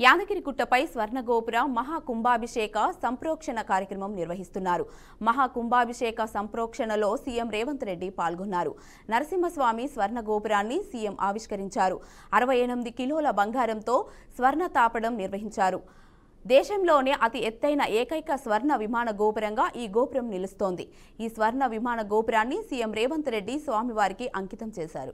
యాదగిరిగుట్టపై స్వర్ణగోపుర మహాకుంభాభిషేక సంప్రోక్షణ కార్యక్రమం నిర్వహిస్తున్నారు. మహాకుంభాభిషేక సంప్రోక్షణలో సీఎం రేవంత్ రెడ్డి పాల్గొన్నారు. నరసింహస్వామి స్వర్ణగోపురాన్ని సీఎం ఆవిష్కరించారు. 68 కిలోల బంగారంతో స్వర్ణ తాపడం నిర్వహించారు. దేశంలోనే అతి ఎత్తైన ఏకైక స్వర్ణ విమాన గోపురంగా ఈ గోపురం నిలుస్తోంది. ఈ స్వర్ణ విమాన గోపురాన్ని సీఎం రేవంత్ రెడ్డి స్వామివారికి అంకితం చేశారు.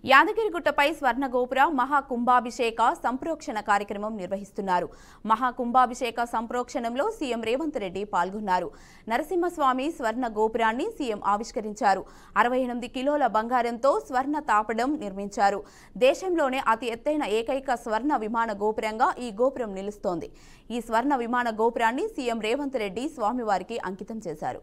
యాదగిరిగుట్టపై స్వర్ణగోపుర మహాకుంభాభిషేక సంప్రోక్షణ కార్యక్రమం నిర్వహిస్తున్నారు. మహాకుంభాభిషేక సంప్రోక్షణంలో సీఎం రేవంత్ రెడ్డి పాల్గొన్నారు. నరసింహస్వామి స్వర్ణ గోపురాన్ని సీఎం ఆవిష్కరించారు. 68 కిలోల బంగారంతో స్వర్ణ తాపడం నిర్మించారు. దేశంలోనే అతి ఎత్తైన ఏకైక స్వర్ణ విమాన గోపురంగా ఈ గోపురం నిలుస్తోంది. ఈ స్వర్ణ విమాన గోపురాన్ని సీఎం రేవంత్ రెడ్డి స్వామివారికి అంకితం చేశారు.